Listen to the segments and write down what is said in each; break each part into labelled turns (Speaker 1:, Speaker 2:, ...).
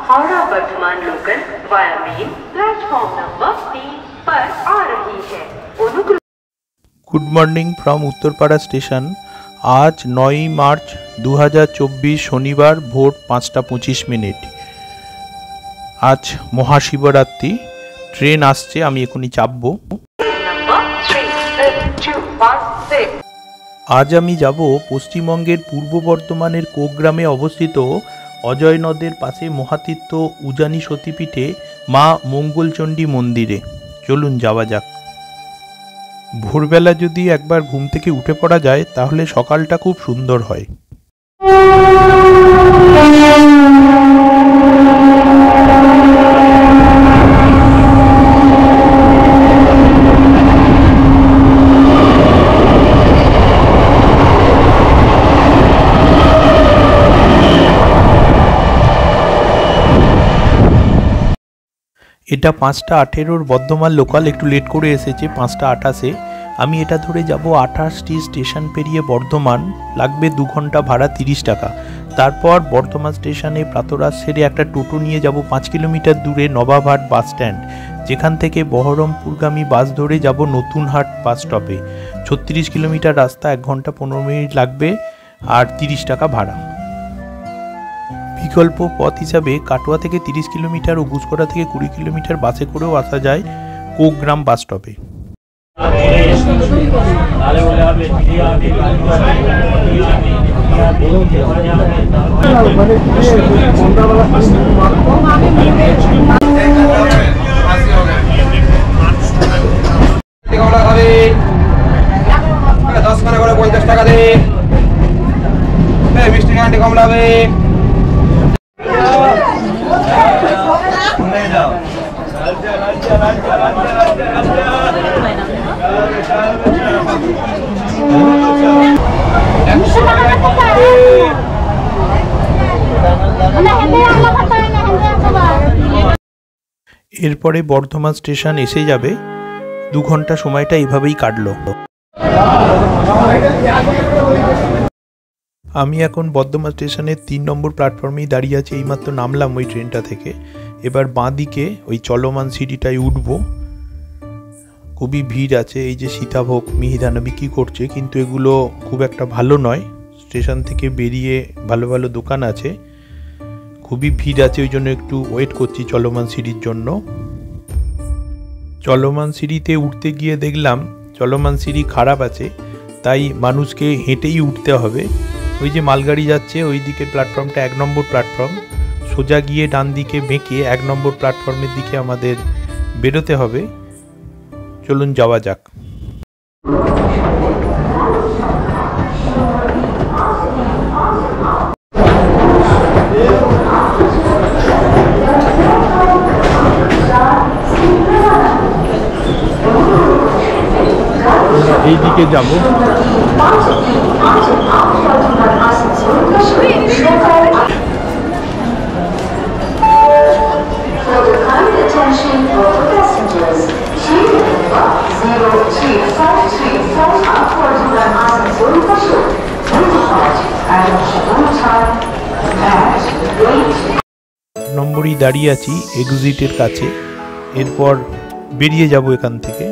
Speaker 1: Howrah Bardhaman local via main platform number 3 पर आ रही है।
Speaker 2: Good morning from Uttarpara station. आज 9 मार्च 2024 शनिवार भोर 5:25। आज महाशिवरात्रि। ट्रेन आसছে, আমি এখনই চাপবো। আজ আমি যাব পশ্চিমবঙ্গের পূর্ব বর্ধমানের কোগ্রামে অবস্থিত অজয় নদের পাশে মহাতীর্থ উজানি সতীপীঠে মা মঙ্গলচণ্ডী মন্দিরে। চলুন যাওয়া যাক। ভোরবেলা যদি একবার ঘুম থেকে উঠে পড়া যায় তাহলে সকালটা খুব সুন্দর হয়। এটা 5:18 বর্ধমান লোকাল, একটু লেট করে এসেছে 5:28। আমি এটা ধরে যাব 28টি স্টেশন পেরিয়ে বর্ধমান। লাগবে 2 ঘন্টা, ভাড়া 30 টাকা। তারপর বর্ধমান স্টেশনে প্রাতরাশ সেরে একটা টোটো নিয়ে যাব 5 কিলোমিটার দূরে নবাবহাট বাস স্ট্যান্ড, যেখান থেকে বহরমপুরগামী বাস ধরে যাব নতুনহাট বাস স্টপে। 36 কিলোমিটার রাস্তা, 1 ঘন্টা 15 মিনিট লাগবে আর 30 টাকা ভাড়া। বিকল্প পথ হিসাবে কাটোয়া থেকে 30 কিলোমিটার ও গুসকরা থেকে 20 কিলোমিটার বাসে করেও আসা যায় কোগ্রাম বাস স্টপে। এরপরে বর্ধমান স্টেশন এসে যাবে। 2 ঘন্টা সময়টা এভাবেই কাটলো। আমি এখন বর্ধমান স্টেশনের 3 নম্বর প্ল্যাটফর্মেই দাঁড়িয়ে আছি। এইমাত্র নামলাম ওই ট্রেনটা থেকে। এবার বাঁ দিকে ওই চলমান সিঁড়িটায় উঠবো। খুবই ভিড় আছে। এই যে সীতাভোগ মিহিদানা বিক্রি করছে, কিন্তু এগুলো খুব একটা ভালো নয়। স্টেশন থেকে বেরিয়ে ভালো ভালো দোকান আছে। খুবই ভিড় আছে, ওই জন্য একটু ওয়েট করছি চলমান সিঁড়ির জন্য। চলমান সিঁড়িতে উঠতে গিয়ে দেখলাম চলমান সিঁড়ি খারাপ আছে, তাই মানুষকে হেঁটেই উঠতে হবে। ওই যে মালগাড়ি যাচ্ছে ওই দিকে প্ল্যাটফর্মটা 1 নম্বর প্ল্যাটফর্ম। সোজা গিয়ে ডান দিকে বেঁকে 1 নম্বর প্ল্যাটফর্মের দিকে আমাদের বেরোতে হবে। চলুন যাওয়া যাক। এই দিকে যাব। নম্বরই দাঁড়িয়ে আছি এক্সিটের কাছে। এরপর বেরিয়ে যাব এখান থেকে।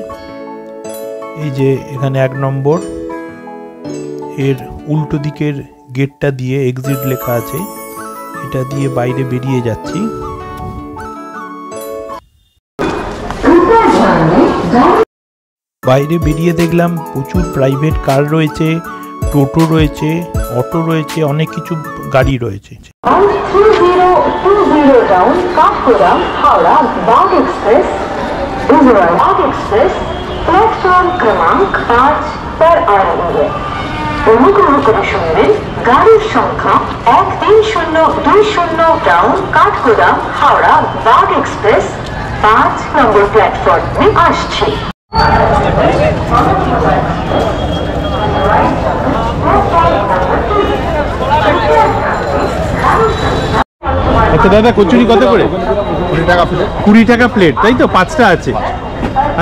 Speaker 2: এই যে এখানে 1 নম্বর, এর উল্টো দিকের গেটটা দিয়ে এক্সিট লেখা আছে, এটা দিয়ে বাইরে বেরিয়ে যাচ্ছি। বাইরে বেরিয়ে দেখলাম প্রচুর প্রাইভেট কার রয়েছে, টোটো রয়েছে, অটো রয়েছে, অনেক কিছু গাড়ি রয়েছে।
Speaker 1: प्लेटफॉर्म क्रमांक 5 पर आ रही है। অনুগ্রহ করে শুনবেন গাড়ির সংখ্যা 13020 town Kathgodam Howrah Bagh express 5 number প্ল্যাটফর্মে আসছে।
Speaker 3: আচ্ছা দাদা, কচুরি কত করে? 20 টাকা প্লেট, তাই তো? 5টা আছে।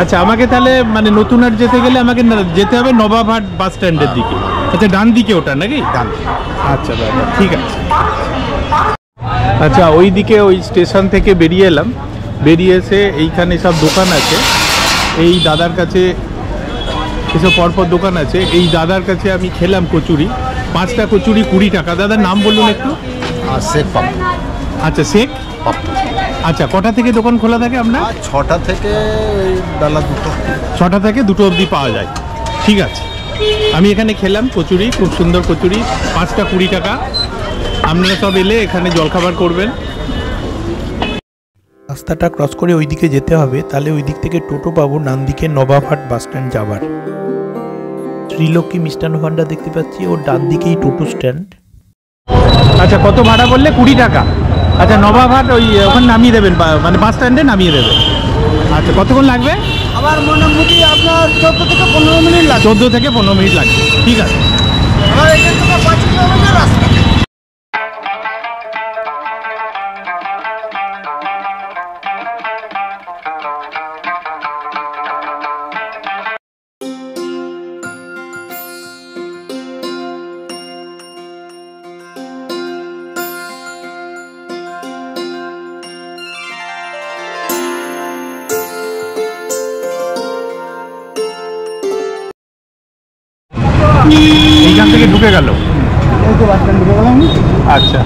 Speaker 3: আচ্ছা, আমাকে তাহলে মানে নতুনহাট যেতে গেলে আমাকে যেতে হবে নবাবহাট বাস স্ট্যান্ডের দিকে। আচ্ছা, ডান দিকে ওটা নাকি? ডান। আচ্ছা দাদা, ঠিক আছে। আচ্ছা, ওইদিকে ওই স্টেশন থেকে বেরিয়ে এলাম, বেরিয়ে এসে এইখানে সব দোকান আছে। এই দাদার কাছে এসব পরপর দোকান আছে। এই দাদার কাছে আমি খেলাম কচুরি, 5টা কচুরি 20 টাকা। দাদার নাম বলুন একটু।
Speaker 4: শেখ পাপ্পু।
Speaker 3: আচ্ছা, শেখ
Speaker 4: পাপ্পু।
Speaker 3: আচ্ছা, কটা থেকে দোকান খোলা থাকে আপনার?
Speaker 4: 6টা থেকে বেলা 2টো।
Speaker 3: 6টা থেকে 2টো অবধি পাওয়া যায়। ঠিক আছে, আমি এখানে খেলাম কচুরি, খুব সুন্দর কচুরি, 5টা 20 টাকা। আপনারা সব এলে এখানে জলখাবার করবেন।
Speaker 2: রাস্তাটা ক্রস করে ওইদিকে যেতে হবে, তাহলে ওই দিক থেকে টোটো পাবো নান্দিকে নবাবহাট বাস স্ট্যান্ড যাবার। ত্রিলোকি মিষ্টান্ন ভান্ডার দেখতে পাচ্ছি, ওর ডান দিকেই টোটো স্ট্যান্ড।
Speaker 3: আচ্ছা, কত ভাড়া বললে? 20 টাকা। আচ্ছা, নবাবহাট ওই ওখানে নামিয়ে দেবেন, মানে বাস স্ট্যান্ডে নামিয়ে দেবেন। আচ্ছা, কতক্ষণ লাগবে?
Speaker 4: আমার মোটামুটি আপনার 14 থেকে 15 মিনিট লাগবে।
Speaker 3: 14 থেকে 15 মিনিট লাগবে। ঠিক আছে।
Speaker 4: আমার এখান থেকে 5 কিলোমিটার রাস্তা।
Speaker 3: এইখান থেকে ঢুকে গেল। আচ্ছা,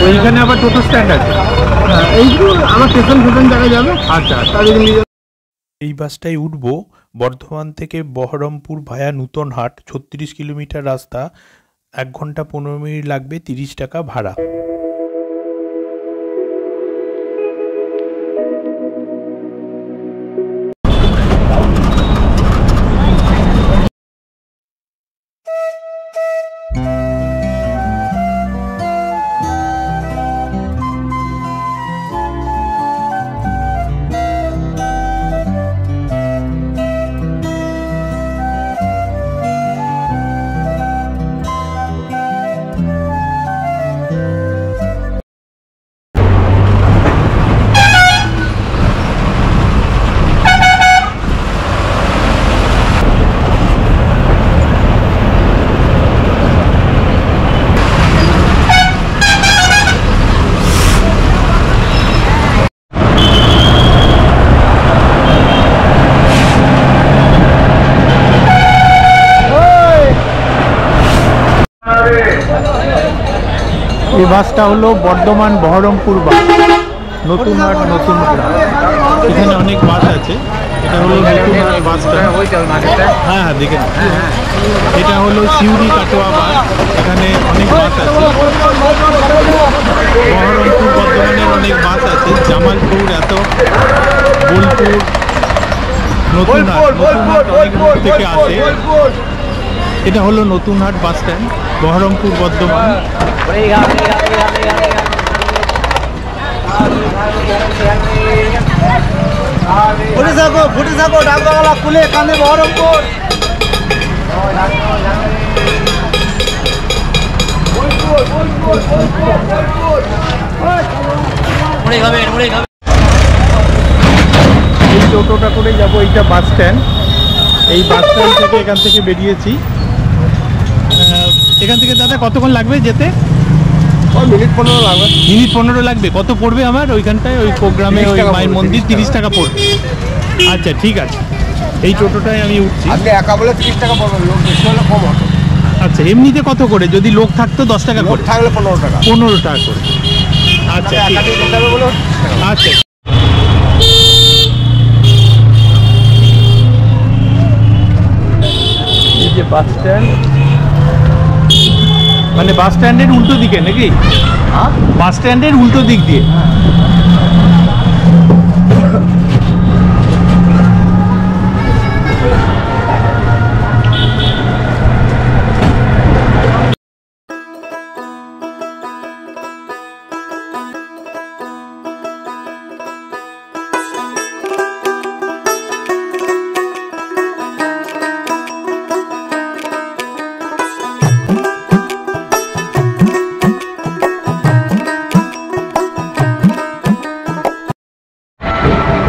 Speaker 3: এইখানে আবার টোটো স্ট্যান্ড আছে।
Speaker 4: এইগুলো আমার স্টেশন জায়গায় যাবে।
Speaker 3: আচ্ছা,
Speaker 2: এই বাসটাই উঠবো। বর্ধমান থেকে বহরমপুর ভায়া নূতনহাট 36 কিলোমিটার রাস্তা, 1 ঘন্টা 15 মিনিট লাগবে, 30 টাকা ভাড়া।
Speaker 3: এই বাসটা হলো বর্ধমান বহরমপুর বাস, নতুনহাট নতুনগ্রাম। এখানে অনেক বাস আছে। এটা হলো নতুনহাট বাসটা। হ্যাঁ হ্যাঁ, দেখে এটা হলো সিউড়ি কাটোয়া বাস। এখানে অনেক বাস আছে। বহরমপুর বর্ধমানের অনেক বাস আছে। জামালপুর, এত বোলপুর, নতুনহাট অনেক দূর থেকে আসে। এটা হলো নতুনহাট বাস স্ট্যান্ড, বহরমপুর বর্ধমান।
Speaker 4: ফুটে থাকো ডাকবাংলা খুলে কানে বহরমপুর।
Speaker 3: এই টোটোটা করে যাবো, এইটা বাস স্ট্যান্ড। এই বাস স্ট্যান্ড থেকে এখান থেকে বেরিয়েছি। এখান থেকে দাদা কতক্ষণ লাগবে যেতে?
Speaker 4: মিনিট 15 লাগবে।
Speaker 3: মিনিট 15 লাগবে। কত পড়বে আমার ওইখানটায়, ওই প্রোগ্রামে, ওই মায়ের মন্দির? 30 টাকা পড়বে। আচ্ছা, ঠিক আছে, এই টোটোটায় আমি উঠছি।
Speaker 4: আপনি একা বলে 30 টাকা পড়বেন, লোক বেশি হলে কম হবে।
Speaker 3: আচ্ছা, এমনিতে কত করে? যদি লোক থাকতো 10 টাকা
Speaker 4: লোক
Speaker 3: করে,
Speaker 4: থাকলে 15 টাকা।
Speaker 3: 15 টাকা করে। আচ্ছা, ঠিক আছে। আচ্ছা, এই যে বাস স্ট্যান্ড, মানে বাস স্ট্যান্ডের উল্টো দিকে নাকি? বাস স্ট্যান্ডের উল্টো দিক দিয়ে।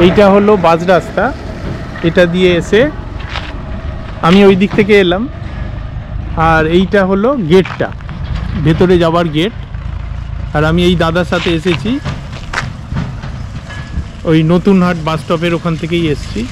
Speaker 3: এইটা হলো বাস রাস্তা। এটা দিয়ে এসে আমি ওই দিক থেকে এলাম, আর এইটা হলো গেটটা। ভেতরে যাবার গেট। আর আমি এই দাদার সাথে এসেছি ওই নতুনহাট বাস স্টপের ওখান থেকেই এসেছি।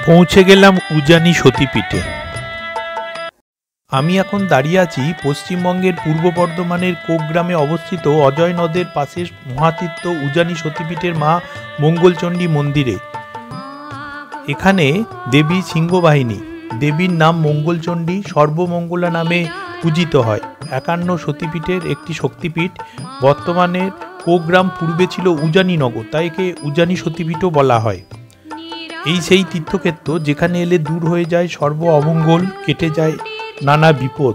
Speaker 2: পৌঁছে গেলাম উজানি সতীপীঠে। আমি এখন দাঁড়িয়ে আছি পশ্চিমবঙ্গের পূর্ব বর্ধমানের কোকগ্রামে অবস্থিত অজয় নদের পাশে মহাতীর্থ উজানি সতীপীঠের মা মঙ্গলচণ্ডী মন্দিরে। এখানে দেবী সিংহবাহিনী, দেবীর নাম মঙ্গলচণ্ডী, সর্বমঙ্গলা নামে পূজিত হয়। 51 সতীপীঠের একটি শক্তিপীঠ। বর্তমানে কোকগ্রাম পূর্বে ছিল উজানি নগর, তাই একে উজানি সতীপীঠও বলা হয়। এই সেই তীর্থক্ষেত্র যেখানে এলে দূর হয়ে যায় সর্ব অমঙ্গল, কেটে যায় নানা বিপদ।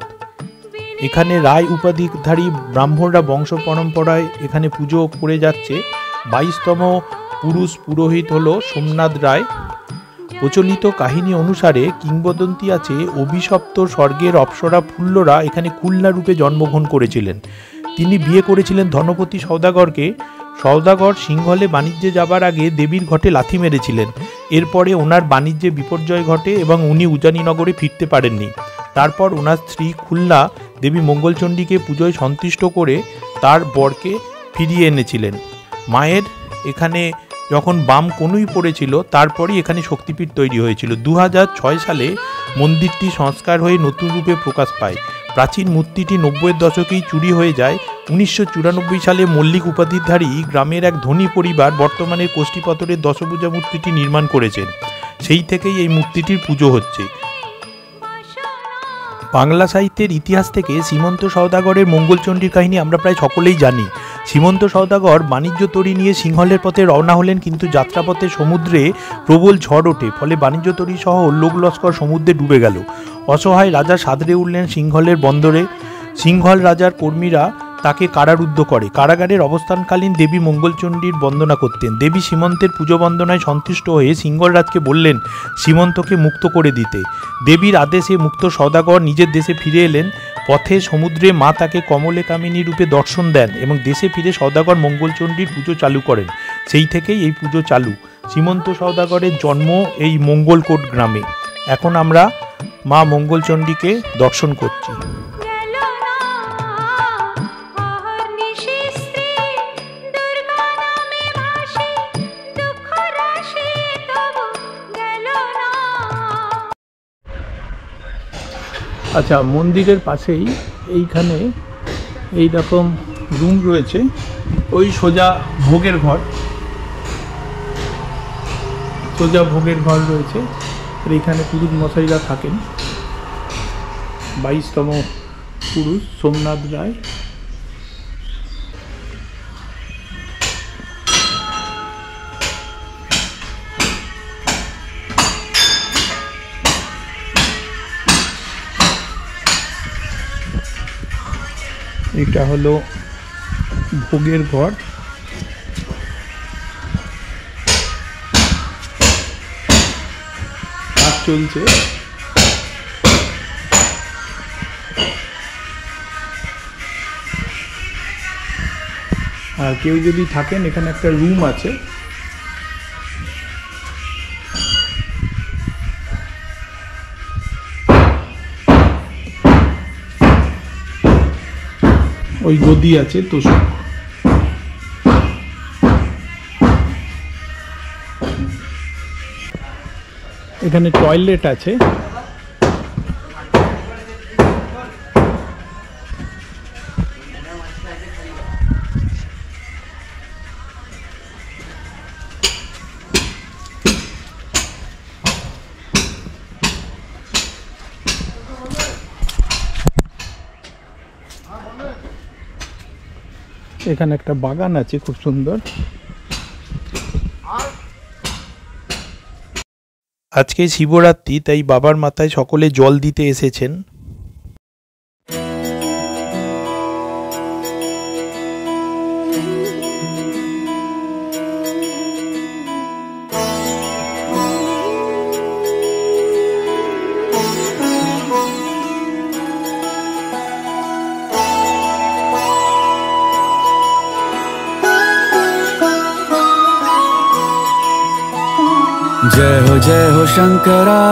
Speaker 2: এখানে রায় উপাধিধারী ব্রাহ্মণরা বংশ পরম্পরায় এখানে পুজো করে যাচ্ছে। 22তম পুরুষ পুরোহিত হলো সোমনাথ রায়। প্রচলিত কাহিনী অনুসারে কিংবদন্তি আছে অভিশপ্ত স্বর্গের অপ্সরা ফুল্লরা এখানে কন্যা রূপে জন্মগ্রহণ করেছিলেন। তিনি বিয়ে করেছিলেন ধনপতি সওদাগরকে। সওদাগর সিংহলে বাণিজ্যে যাবার আগে দেবীর ঘটে লাথি মেরেছিলেন। এরপরে ওনার বাণিজ্যে বিপর্যয় ঘটে এবং উনি উজানিনগরে ফিরতে পারেননি। তারপর ওনার স্ত্রী খুলনা দেবী মঙ্গলচণ্ডীকে পুজোয় সন্তুষ্ট করে তার বরকে ফিরিয়ে এনেছিলেন। মায়ের এখানে যখন বাম কনুই পড়েছিল তারপরই এখানে শক্তিপীঠ তৈরি হয়েছিল। 2006 সালে মন্দিরটি সংস্কার হয়ে নতুন রূপে প্রকাশ পায়। প্রাচীন মূর্তিটি 90-এর দশকেই চুরি হয়ে যায়। 1994 সালে মল্লিক উপাধিধারী গ্রামের এক ধনী পরিবার বর্তমানের কোষ্ঠীপতরের দশভুজা মূর্তিটি নির্মাণ করেছেন। সেই থেকেই এই মূর্তিটির পুজো হচ্ছে। বাংলা সাহিত্যের ইতিহাস থেকে শ্রীমন্ত সওদাগরের মঙ্গলচণ্ডীর কাহিনী আমরা প্রায় সকলেই জানি। শ্রীমন্ত সওদাগর বাণিজ্য তরী নিয়ে সিংহলের পথে রওনা হলেন, কিন্তু যাত্রাপথে সমুদ্রে প্রবল ঝড় ওঠে, ফলে বাণিজ্য তরী সহ লোক লস্কর সমুদ্রে ডুবে গেল। অসহায় রাজা সাদরে উঠলেন সিংহলের বন্দরে। সিংহল রাজার কর্মীরা তাকে কারারুদ্ধ করে। কারাগারের অবস্থানকালীন দেবী মঙ্গলচণ্ডীর বন্দনা করতেন। দেবী সীমন্তের পুজো বন্দনায় সন্তুষ্ট হয়ে সিংহলরাজকে বললেন সীমন্তকে মুক্ত করে দিতে। দেবীর আদেশে মুক্ত সওদাগর নিজের দেশে ফিরে এলেন। পথে সমুদ্রে মা তাকে কমলে কামিনী রূপে দর্শন দেন এবং দেশে ফিরে সওদাগর মঙ্গলচণ্ডীর পুজো চালু করেন। সেই থেকেই এই পুজো চালু। শ্রীমন্ত সওদাগরের জন্ম এই মঙ্গলকোট গ্রামে। এখন আমরা মা মঙ্গলচণ্ডীকে দর্শন করছি।
Speaker 3: আচ্ছা, মন্দিরের পাশেই এইখানে এই রকম রুম রয়েছে। ওই সোজা ভোগের ঘর, রয়েছে। আর এখানে পুরুষ মশাইরা থাকেন। 22তম পুরুষ সোমনাথ রায়। এটা হলো ভোগের ঘর। কাজ চলছে। আর কেউ যদি থাকেন, এখানে একটা রুম আছে। ওই গদি আছে তোষক। এখানে টয়লেট আছে। এখানে একটা বাগান আছে খুব সুন্দর।
Speaker 2: আজকে শিবরাত্রি, তাই বাবার মাথায় সকলে জল দিতে এসেছেন।
Speaker 5: जय हो शंकरा।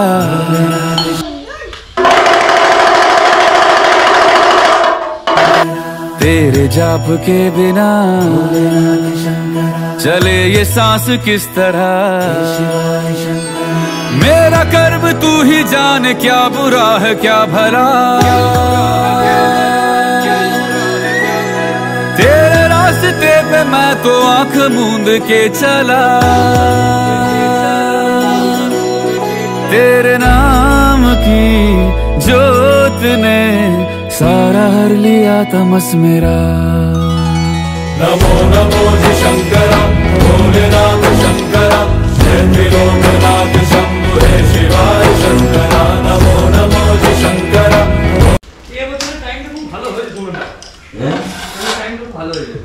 Speaker 5: तेरे जाप के बिना चले ये सांस किस तरह। मेरा कर्म तू ही जाने, क्या बुरा है क्या भला। तेरे रास्ते पे मैं तो आंख मूंद के चला। तेरे नाम की जोत ने सारा हर लिया तमस मेरा। नमो नमो जी शंकरा, भोलेनाथ शंकरा, जय त्रिलोकनाथ शंभु हे शिवाय शंकरा। नमो नमो जी शंकरा। ये बच्चे टाइम तो खूब ভালো হয়েছে তোমরা। হ্যাঁ টাইম তো ভালো হয়েছে।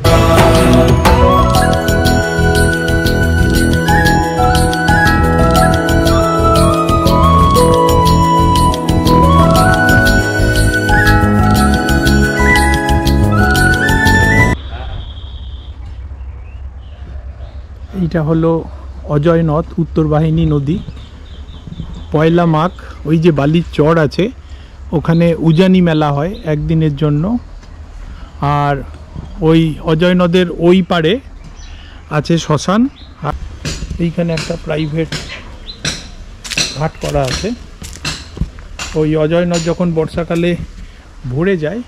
Speaker 3: এটা হলো অজয় নদ, উত্তরবাহিনী নদী। পয়লা মাঘ ওই যে বালির চর আছে ওখানে উজানি মেলা হয় একদিনের জন্য। আর ওই অজয় নদের ওই পারে আছে শ্মশান। এইখানে একটা প্রাইভেট ঘাট করা আছে। ওই অজয় নদ যখন বর্ষাকালে ভরে যায়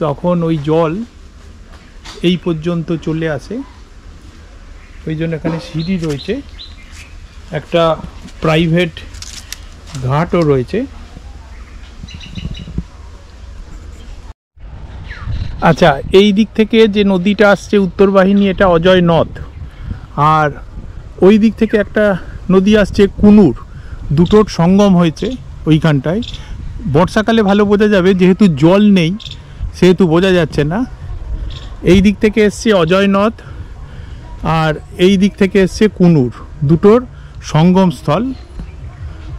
Speaker 3: তখন ওই জল এই পর্যন্ত চলে আসে, ওই জন্য এখানে সিঁড়ি রয়েছে, একটা প্রাইভেট ঘাটও রয়েছে। আচ্ছা, এই দিক থেকে যে নদীটা আসছে উত্তরবাহিনী, এটা অজয় নদ। আর ওই দিক থেকে একটা নদী আসছে কুনুর, দুটোর সঙ্গম হয়েছে ওইখানটায়। বর্ষাকালে ভালো বোঝা যাবে, যেহেতু জল নেই সেহেতু বোঝা যাচ্ছে না। এই দিক থেকে এসছে অজয় নদ আর এই দিক থেকে এসছে কুনুর, দুটোর সঙ্গম স্থল।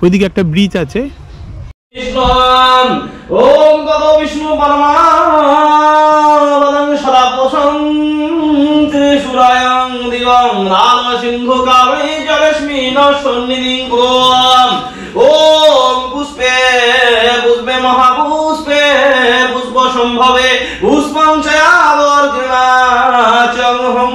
Speaker 3: ওইদিকে একটা ব্রিজ আছে।
Speaker 6: ওম ততো বিষ্ণু পরমানন্দং সদাপসং ত্রিসুরায়ং দিবং নাম সিন্ধু কামে জলস্মিন সন্নিধিং কুরুম। ওম পুষ্পে পুষ্পে মহাপুষ্পে পুষ্প সম্ভবে পুষ্পং চয়াবর্গৃণাচং হং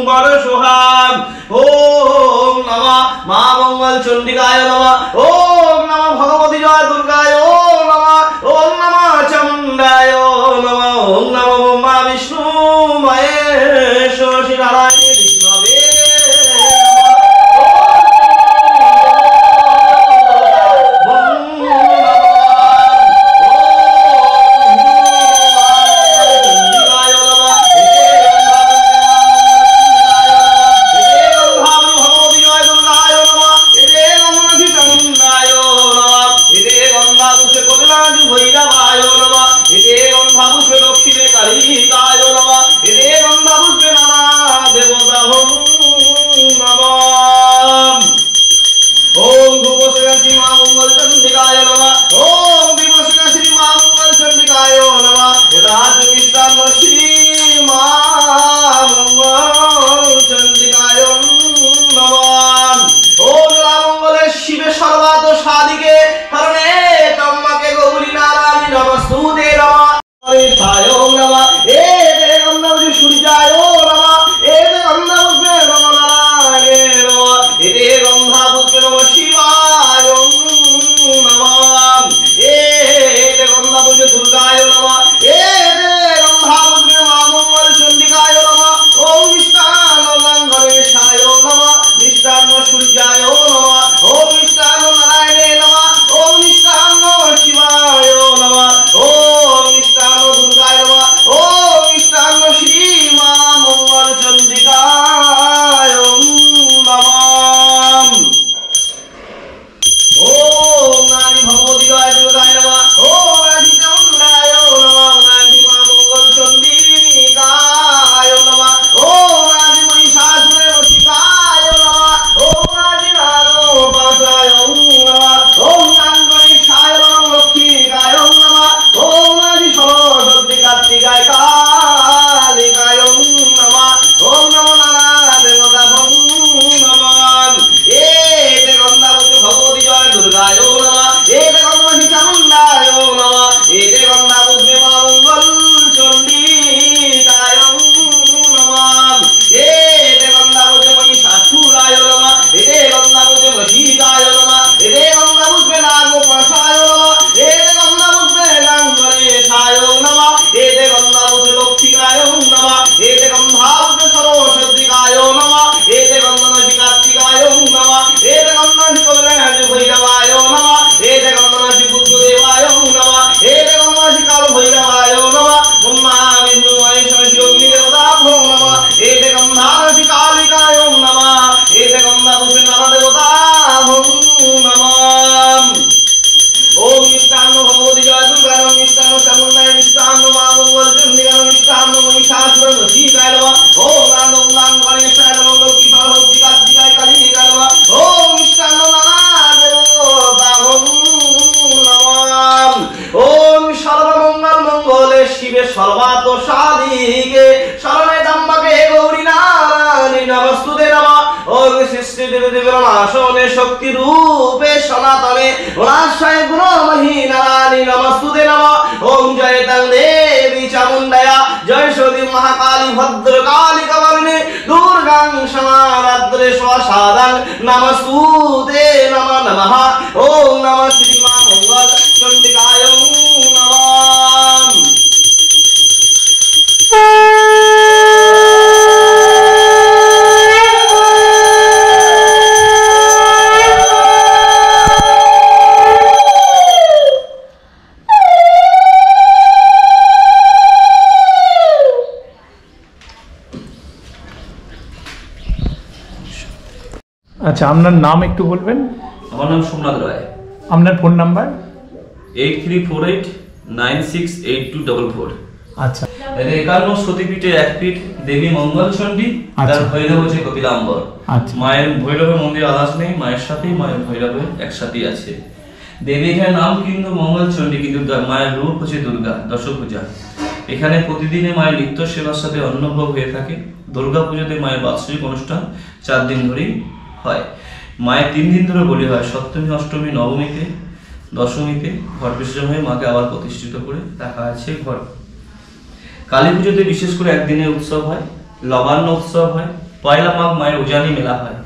Speaker 6: বরসুহাগ। ওম নমঃ মা মঙ্গল চণ্ডিকায় নমঃ। ওম নমঃ ভগবতী জয় দুর্গায়। ওম নমঃ চামুণ্ডায় নমঃ। ওম নমঃ ব্রহ্মা বিষ্ণু মহেশ শ্রী নারায়ণ বিষ্ণবে। দক্ষিণে কালী শক্তি রূপে সনাতনে ওনাশায় গুণময়ী নারায়ণী নমস্তুতে নমঃ। ওম জয় তং দেবী চামুণ্ডয়া জয় সতী মহাকালী ভদ্রকালী কবরিণী দুর্গাং সমারাদ্রে স্বসাদাং নমস্তুতে নমঃ নমঃ। ওম নমঃ শ্রী মা মঙ্গল চণ্ডিকায় নমঃ।
Speaker 3: আচ্ছা, আপনার নাম একটু বলবেন?
Speaker 7: আমার নাম সোমনাথ রায়।
Speaker 3: আপনার ফোন নাম্বার?
Speaker 7: 8348968244।
Speaker 3: আচ্ছা,
Speaker 7: 51 সতীপীঠে এক পীঠ দেবী মঙ্গলচণ্ডী, তার ভৈরব হচ্ছে কপিলাম্বর।
Speaker 3: আচ্ছা,
Speaker 7: মায়ের ভৈরবের মন্দির আলাদা নেই, মায়ের সাথেই মায়ের ভৈরবের একসাথেই আছে। দেবী এখানে নাম কিন্তু মঙ্গলচণ্ডী, কিন্তু মায়ের রূপ হচ্ছে দুর্গা, দশভূজা। এখানে প্রতিদিনে মায়ের নিত্য সেবার সাথে অন্নভোগ হয়ে থাকে। দুর্গা পুজোতে মায়ের বাৎসরিক অনুষ্ঠান 4 দিন ধরেই হয়। মায়ের 3 দিন ধরে বলি হয়, সপ্তমী, অষ্টমী, নবমীতে, দশমীতে ঘট বিসর্জন হয়ে মাকে আবার প্রতিষ্ঠিত করে রাখা আছে ঘর। কালী পুজোতে বিশেষ করে একদিনের উৎসব হয়, লবান্ন উৎসব হয়। পয়লা মাঘ মায়ের উজানি মেলা হয়।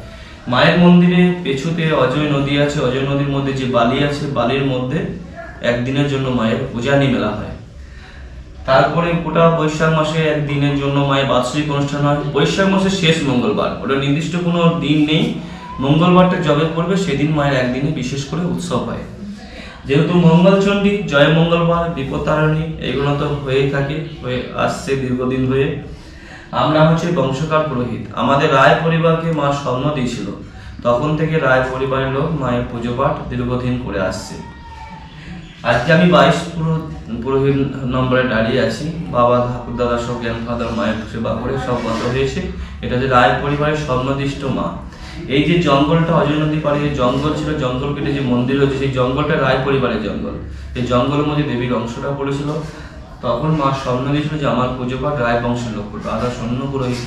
Speaker 7: মায়ের মন্দিরে পেছুতে অজয় নদী আছে, অজয় নদীর মধ্যে যে বালি আছে, বালির মধ্যে একদিনের জন্য মায়ের উজানি মেলা হয়। তারপরে গোটা বৈশাখ মাসে একদিনের জন্য মায়ের বাৎসরিক অনুষ্ঠান হয়। বৈশাখ মাসের শেষ মঙ্গলবার, ওটা নির্দিষ্ট কোনো দিন নেই, মঙ্গলবারটা যবে পড়বে সেদিন মায়ের একদিনে বিশেষ করে উৎসব হয়। যেহেতু মঙ্গলচণ্ডী, জয় মঙ্গলবার, বিপত্তারিণী এগুলো তো হয়েই থাকে, হয়ে আসছে দীর্ঘদিন হয়ে। আমরা হচ্ছে বংশকার পুরোহিত। আমাদের রায় পরিবারকে মা স্বর্ণ দিয়েছিল, তখন থেকে রায় পরিবারের লোক মায়ের পুজো পাঠ দীর্ঘদিন করে আসছে। আজকে আমি 22 পুরোহিত নম্বরে দাঁড়িয়ে আছি। বাবা, ঠাকুর দাদা সব গ্র্যান্ডফাদার মায়ের সেবা করে সব বন্ধ হয়েছে। এটা যে রায় পরিবারের স্বর্ণদিষ্ট মা। এই যে জঙ্গলটা, অজয় নদী পাড়ে যে জঙ্গল ছিল, জঙ্গল কেটে যে মন্দির হয়েছে, সেই জঙ্গলটা রায় পরিবারের জঙ্গল। এই জঙ্গলের মধ্যে দেবীর অংশটা পড়েছিল। তখন মা স্বর্ণ দিয়েছিল যে আমার পুজো পাঠ রায় বংশের লোক করবে, আদা স্বর্ণ পুরোহিত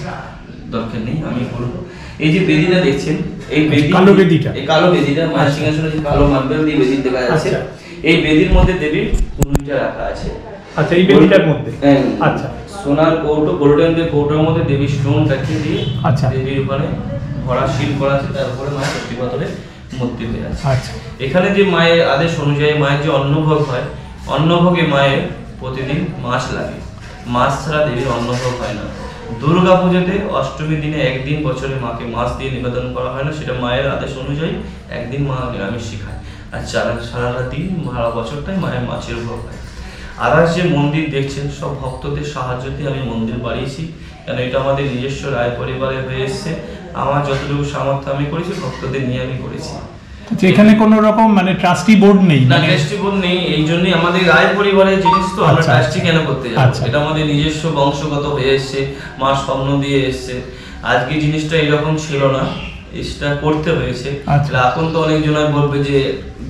Speaker 7: দরকার নেই, আমি করবো। এই যে বেদিটা দেখছেন, এই বেদি,
Speaker 3: কালো বেদিটা,
Speaker 7: এই কালো বেদিটা মায়ের সিংহাসনে যে কালো মার্বেল দিয়ে বেদি দেখা যাচ্ছে, এই বেদির মধ্যে দেবীর কুনুইটা রাখা আছে।
Speaker 3: আচ্ছা, এই বেদিটার মধ্যে আচ্ছা
Speaker 7: সোনার কৌটো, গোল্ডেন যে কৌটোর মধ্যে দেবীর স্টোন রাখিয়ে দিয়ে
Speaker 3: আচ্ছা
Speaker 7: দেবীর উপরে ভরা শিল করা আছে, তার উপরে মায়ের ষষ্ঠী পাথরে মূর্তি হয়ে আছে।
Speaker 3: আচ্ছা,
Speaker 7: এখানে যে মায়ের আদেশ অনুযায়ী মায়ের যে অন্নভোগ হয়, অন্নভোগে মায়ের প্রতিদিন মাছ লাগে। মাছ ছাড়া দেবীর অন্নভোগ হয় না। দুর্গা পুজোতে অষ্টমী দিনে একদিন বছরে মাকে মাছ দিয়ে নিবেদন করা হয় না, সেটা মায়ের আদেশ অনুযায়ী একদিন মা নিরামিষ খায়। আর সারাটা দিন সারা বছরটাই মায়ের মাছের ভোগ হয়। আদার্স যে মন্দির দেখছেন, সব ভক্তদের সাহায্যতে আমি মন্দির বাড়িয়েছি, কেন এটা আমাদের নিজস্ব রায় পরিবারে হয়ে এসছে। আমার যতটুকু সামর্থ্য আমি করেছি, ভক্তদের নিয়ে আমি করেছি।
Speaker 3: এখানে কোনো রকম মানে ট্রাস্টি বোর্ড নেই?
Speaker 7: না, ট্রাস্টি বোর্ড নেই। এই জন্যই আমাদের রায় পরিবারের জিনিস তো আমরা ট্রাস্টি কেন করতে যাব? এটা আমাদের নিজস্ব বংশগত হয়ে এসছে, মা স্বপ্ন দিয়ে এসছে। আজকে জিনিসটা এরকম ছিল না, এটা করতে হয়েছে। এখন তো অনেকজন বলবে যে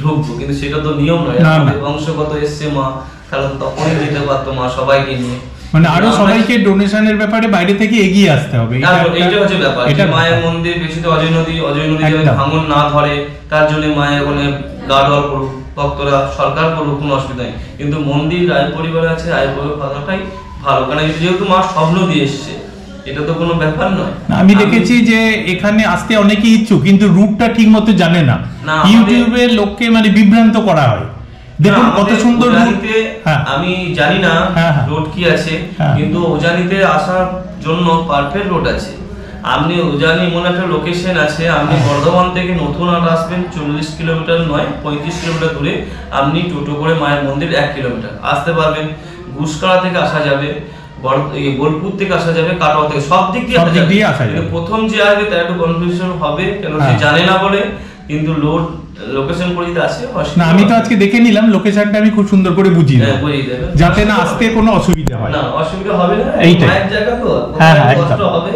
Speaker 7: ঢুকবো, কিন্তু সেটা তো নিয়ম নয়। আমাদের বংশগত এসছে মা, কারণ তখনই যেতে পারতো মা সবাইকে নিয়ে।
Speaker 3: মানে আরো সবাইকে ডোনেশনের ব্যাপারে বাইরে থেকে এগিয়ে আসতে হবে,
Speaker 7: এটা হচ্ছে ব্যাপার। এটা মায়ের মন্দির পেছনে অজয় নদী, অজয় নদী যেন ভাঙন না ধরে, তার জন্য মায়ের ওখানে গার্ডওয়াল করুক, ভক্তরা সরকার করুক, কোনো অসুবিধা নেই। কিন্তু মন্দির রায় পরিবার আছে, রায় পরিবার থাকাটাই ভালো, কারণ যেহেতু মা স্বপ্ন দিয়ে এসছে, এটা তো কোনো ব্যাপার নয়।
Speaker 3: আমি দেখেছি যে এখানে আসতে অনেকেই ইচ্ছুক, কিন্তু রুটটা ঠিক মতো জানে না। ইউটিউবে লোককে মানে বিভ্রান্ত করা হয়। দেখুন কত সুন্দর।
Speaker 7: আমি জানি না রোড কি আছে, কিন্তু উজানিতে আসার জন্য পারফেক্ট রোড আছে। আপনি উজানি এমন একটা লোকেশন আছে, আপনি বর্ধমান থেকে নতুন আর আসবেন 40 কিলোমিটার নয় 35 কিলোমিটার দূরে, আপনি টোটো করে মায়ের মন্দির 1 কিলোমিটার আসতে পারবেন। ঘুষকাড়া থেকে আসা যাবে, বোলপুর থেকে আসা যাবে, কাটোয়া থেকে, সব দিক দিয়ে আসা যাবে। প্রথম যে আসবে তার একটু কনফিউশন হবে, কেন সে জানে না বলে। কিন্তু লোকেশন করে দিতে আসে না।
Speaker 3: আমি তো আজকে দেখে নিলাম লোকেশনটা, আমি খুব সুন্দর করে বুঝিয়ে দেব, যাতে না আসতে কোনো অসুবিধা হয়।
Speaker 7: না, অসুবিধা হবে না,
Speaker 3: এইটাই
Speaker 7: মায়ের জায়গা তো।
Speaker 3: হ্যাঁ,
Speaker 7: কষ্ট হবে,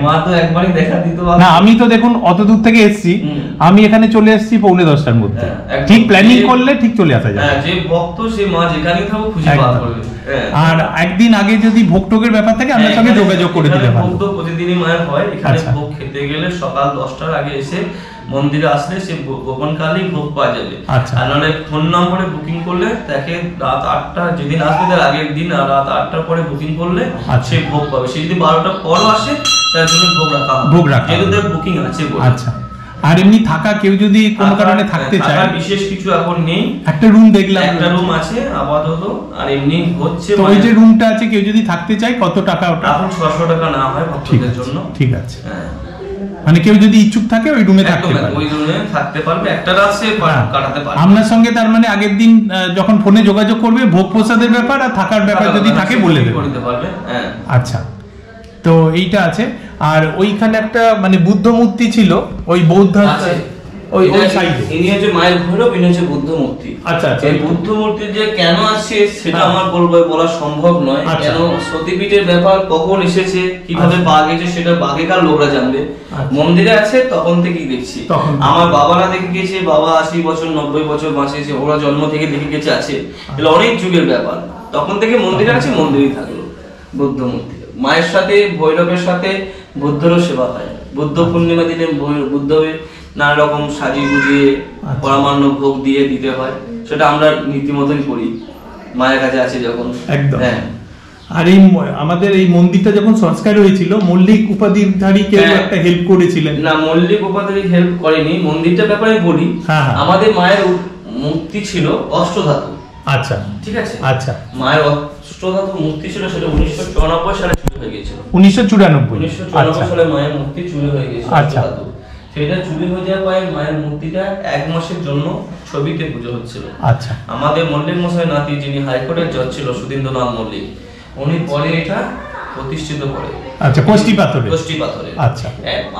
Speaker 7: মা তো একবারই দেখা দিতে পারবে
Speaker 3: না। আমি তো দেখুন অত দূর থেকে এসেছি, আমি এখানে চলে এসেছি 9:45টার মধ্যে। ঠিক প্ল্যানিং করলে ঠিক চলে আসা যায়।
Speaker 7: যে ভক্ত সে মা যেখানেই থাকুক খুশি পাওয়া করবে।
Speaker 3: আর একদিন আগে যদি ভোগ টোকের ব্যাপার থাকে, আমরা সঙ্গে যোগাযোগ করে দিলে ভালো।
Speaker 7: ভোগ তো প্রতিদিনই মায়ের হয়। এখানে ভোগ খেতে গেলে সকাল 10টার আগে এসে মন্দিরে আসলে সে গোপন কালেই ভোগ পাওয়া যাবে।
Speaker 3: আচ্ছা।
Speaker 7: আর নাহলে ফোন নম্বরে বুকিং করলে তাকে রাত 8টা যেদিন আসবে তার আগের দিন রাত 8টার পরে বুকিং করলে সে ভোগ পাবে। সে যদি 12টার পরও আসে তার জন্য ভোগ রাখা হবে, যেহেতু তার বুকিং আছে বলে।
Speaker 3: আচ্ছা। আর এমনি থাকা কেউ যদি কোনো কারণে থাকতে চায়,
Speaker 7: বিশেষ কিছু এখন নেই,
Speaker 3: একটা রুম দেখলাম,
Speaker 7: একটা রুম আছে আপাতত, আর এমনি হচ্ছে।
Speaker 3: তো ওই যে রুমটা আছে কেউ যদি থাকতে চায় কত টাকা ওটা?
Speaker 7: এখন 600 টাকা না হয় ভক্তদের জন্য।
Speaker 3: ঠিক আছে।
Speaker 7: হ্যাঁ,
Speaker 3: মানে কেউ যদি ইচ্ছুক থাকে ওই রুমে থাকতে পারবে,
Speaker 7: ওই রুমে থাকতে পারবে, একটা রাত সে কাটাতে পারবে।
Speaker 3: আপনার সঙ্গে তার মানে আগের দিন যখন ফোনে যোগাযোগ করবে ভোগ প্রসাদের ব্যাপার আর থাকার ব্যাপার যদি থাকে বলে দিতে
Speaker 7: পারবে। হ্যাঁ,
Speaker 3: আচ্ছা। তো এইটা আছে। আর ওইখানে একটা মানে বুদ্ধ মূর্তি ছিল, ওই বৌদ্ধ ওই সাইডে,
Speaker 7: ইনি হচ্ছে মায়ের ভৈরব, ইনি হচ্ছে বুদ্ধ মূর্তি।
Speaker 3: আচ্ছা আচ্ছা।
Speaker 7: এই বুদ্ধ মূর্তি যে কেন আসছে সেটা আমার বলা সম্ভব নয়। কেন সতীপীঠের ব্যাপার কখন এসেছে, কিভাবে বাঘ এসেছে, সেটা বাঘেকার লোকরা জানবে। মন্দিরে আছে তখন থেকেই দেখছি। আমার বাবারা দেখে গেছে, বাবা 80 বছর 90 বছর বাঁচিয়েছে, ওরা জন্ম থেকে দেখে গেছে আছে। এগুলো অনেক যুগের ব্যাপার। তখন থেকে মন্দিরে আছে, মন্দিরেই থাকলো বুদ্ধ মূর্তি। মায়ের সাথে ভৈরবের সাথে বুদ্ধরও সেবা হয়। বুদ্ধ পূর্ণিমা দিনে বুদ্ধকে নানা রকম সাজিয়ে গুজিয়ে পরমান্ন ভোগ দিয়ে দিতে হয়, সেটা আমরা নীতিমতনই করি মায়ের কাছে আছে যখন।
Speaker 3: একদম।
Speaker 7: হ্যাঁ।
Speaker 3: আর এই আমাদের এই মন্দিরটা যখন সংস্কার হয়েছিল, মল্লিক উপাধিধারী কেউ একটা হেল্প করেছিলেন?
Speaker 7: না, মল্লিক উপাধিধারী হেল্প করেনি। মন্দিরটার ব্যাপারে বলি, আমাদের মায়ের মূর্তি ছিল অষ্টধাতু।
Speaker 3: আচ্ছা,
Speaker 7: ঠিক আছে।
Speaker 3: আচ্ছা।
Speaker 7: মায়ের অষ্টধাতু মূর্তি ছিল, সেটা 1994 সালে চুরি হয়ে গিয়েছিল।
Speaker 3: 1994
Speaker 7: সালে মায়ের মূর্তি চুরি হয়ে গিয়েছিল।
Speaker 3: আচ্ছা।
Speaker 7: সেটা চুরি হয়ে যাওয়ার পরে মায়ের মূর্তিটা 1 মাসের জন্য ছবিতে পুজো হচ্ছিল।
Speaker 3: আচ্ছা।
Speaker 7: আমাদের মল্লিক মশাই নাতি, যিনি হাইকোর্টের জজ ছিল, সুধীন্দ্রনাথ মল্লিক, উনি পরে এটা প্রতিষ্ঠিত করে।
Speaker 3: আচ্ছা, কোষ্টি পাথরে।
Speaker 7: কোষ্টি পাথরে।
Speaker 3: আচ্ছা।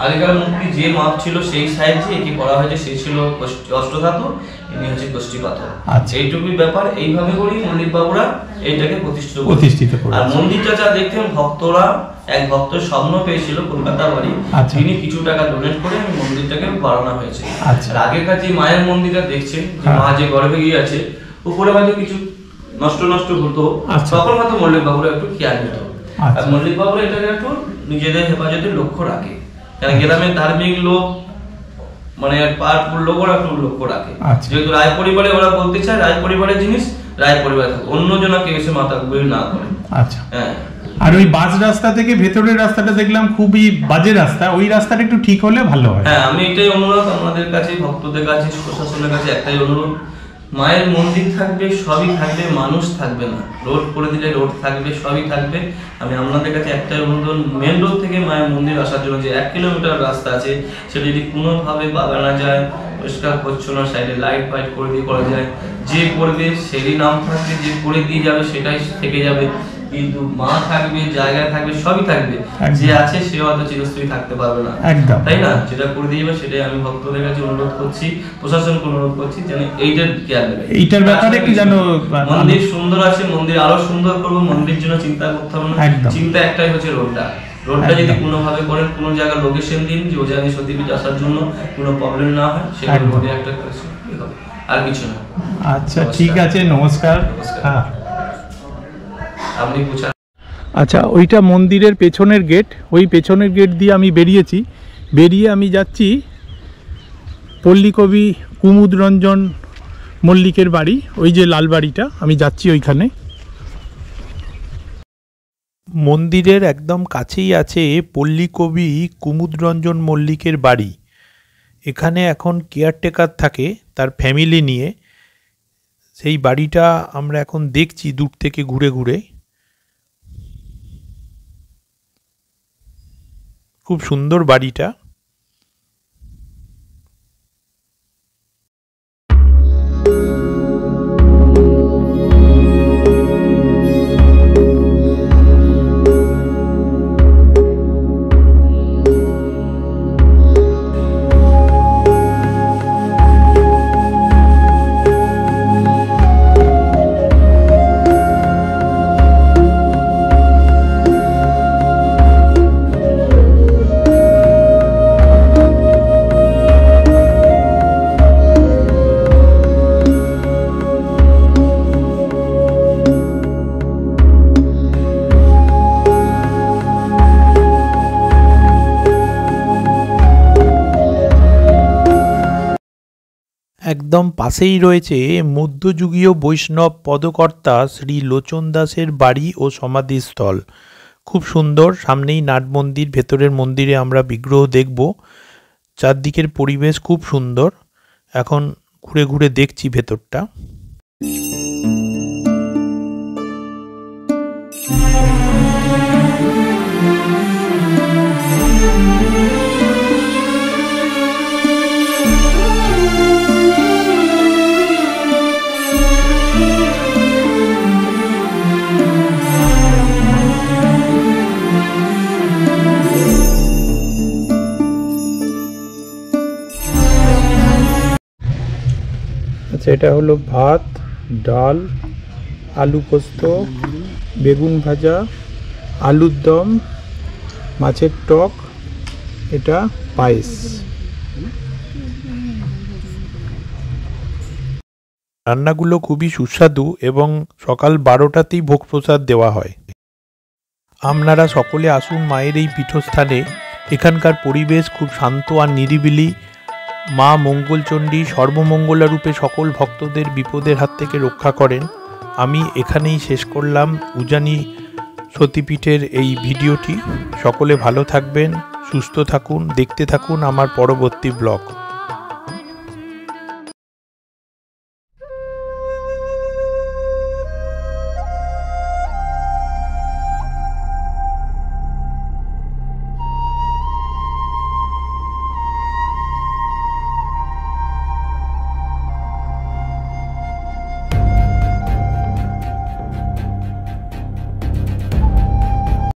Speaker 7: আগেকার মূর্তি যে মাপ ছিল সেই সাইজে এটি করা হয়েছে। সে ছিল অষ্টধাতু, ইনি হচ্ছে কোষ্টি পাথর।
Speaker 3: আচ্ছা।
Speaker 7: এইটুকুই ব্যাপার। এইভাবে করি মল্লিক বাবুরা এইটাকে প্রতিষ্ঠিত করে। আর মন্দিরটা যা দেখতেন ভক্তরা, এক ভক্ত স্বপ্ন পেয়েছিল কলকাতা বাড়ি, তিনি কিছু টাকা ডোনেট করে মন্দিরটাকে বাড়ানো হয়েছে। আর আগেকার যে মায়ের মন্দিরটা দেখছেন, যে মা যে গর্ভে গিয়ে আছে, উপরে হয়তো কিছু নষ্ট হতো, তখন হয়তো মল্লিক বাবুরা একটু খেয়াল নিত। আর মল্লিক বাবুরা এটাকে একটু নিজেদের হেফাজতের লক্ষ্য রাখে, কারণ গ্রামের ধার্মিক লোক মানে পাওয়ারফুল লোক, ওরা একটু লক্ষ্য রাখে। যেহেতু রায় পরিবারে ওরা বলতে চায় রায় পরিবারের জিনিস রায় পরিবারে থাকে, অন্য জনকে এসে মাথা গুঁড়ি না করে।
Speaker 3: আচ্ছা। হ্যাঁ। আর ওই বাস রাস্তা থেকে ভেতরের রাস্তাটা দেখলাম খুবই বাজে রাস্তা, ওই রাস্তাটা একটু ঠিক হলে ভালো হয়।
Speaker 7: হ্যাঁ, আমি এটাই অনুরোধ আমাদের কাছে, ভক্তদের কাছে, প্রশাসনের কাছে একটাই অনুরোধ, মায়ের মন্দির থাকবে, সবই থাকবে, মানুষ থাকবে না। রোড করে দিলে রোড থাকবে, সবই থাকবে। আমি আপনাদের কাছে একটাই অনুরোধ, মেন রোড থেকে মায়ের মন্দির আসার জন্য যে 1 কিলোমিটার রাস্তা আছে, সেটা যদি কোনোভাবে বাগানো যায়, পরিষ্কার পরিচ্ছন্ন, সাইডে লাইট ফাইট করে দিয়ে করা যায়, যে করবে সেরই নাম থাকবে, যে করে দিয়ে যাবে সেটাই থেকে যাবে। কিন্তু মা থাকবে, জায়গা থাকবে, সবই থাকবে। যে আছে সে হয়তো চিরস্থায়ী থাকতে পারবে না, তাই না? যেটা করে দিয়ে যাবে সেটাই আমি ভক্তদের কাছে অনুরোধ করছি, প্রশাসনকে অনুরোধ করছি যেন এইটার কেয়ার নেবে।
Speaker 3: এইটার ব্যাপারে কি জানো,
Speaker 7: মন্দির সুন্দর আছে, মন্দির আরো সুন্দর করবো, মন্দির জন্য চিন্তা করতে হবে না। চিন্তা একটাই হচ্ছে রোডটা যদি কোনোভাবে করেন, কোনো জায়গায় লোকেশন দিন, যে ও জায়গায় সতীপীঠ আসার জন্য কোনো প্রবলেম না হয়, সেটার মধ্যে একটা আর কিছু না।
Speaker 3: আচ্ছা, ঠিক আছে, নমস্কার। হ্যাঁ,
Speaker 7: আপনি বুঝান।
Speaker 3: আচ্ছা, ওইটা মন্দিরের পেছনের গেট, ওই পেছনের গেট দিয়ে আমি বেরিয়ে আমি যাচ্ছি পল্লীকবি কুমুদ রঞ্জন মল্লিকের বাড়ি, ওই যে লাল বাড়িটা, আমি যাচ্ছি ওইখানে।
Speaker 2: মন্দিরের একদম কাছেই আছে পল্লীকবি কুমুদ রঞ্জন মল্লিকের বাড়ি। এখানে এখন কেয়ারটেকার থাকে তার ফ্যামিলি নিয়ে। সেই বাড়িটা আমরা এখন দেখছি দূর থেকে ঘুরে ঘুরে। খুব সুন্দর বাড়িটা। একদম পাশেই রয়েছে মধ্যযুগীয় বৈষ্ণব পদকর্তা শ্রী লোচন দাসের বাড়ি ও সমাধিস্থল। খুব সুন্দর, সামনেই নাট মন্দির, ভেতরের মন্দিরে আমরা বিগ্রহ দেখব। চারদিকের পরিবেশ খুব সুন্দর। এখন ঘুরে ঘুরে দেখছি ভেতরটা। আচ্ছা, এটা হলো ভাত, ডাল, আলু পোস্ত, বেগুন ভাজা, আলুর দম, মাছের টক, এটা পায়েস। রান্নাগুলো খুবই সুস্বাদু এবং সকাল 12টাতেই ভোগ প্রসাদ দেওয়া হয়। আপনারা সকলে আসুন মায়ের এই পীঠস্থানে। এখানকার পরিবেশ খুব শান্ত আর নিরিবিলি। মা মঙ্গলচণ্ডী সর্বমঙ্গলা রূপে সকল ভক্তদের বিপদের হাত থেকে রক্ষা করেন। আমি এখানেই শেষ করলাম উজানি সতীপীঠের এই ভিডিওটি। সকলে ভালো থাকবেন, সুস্থ থাকুন, দেখতে থাকুন আমার পরবর্তী ব্লগ।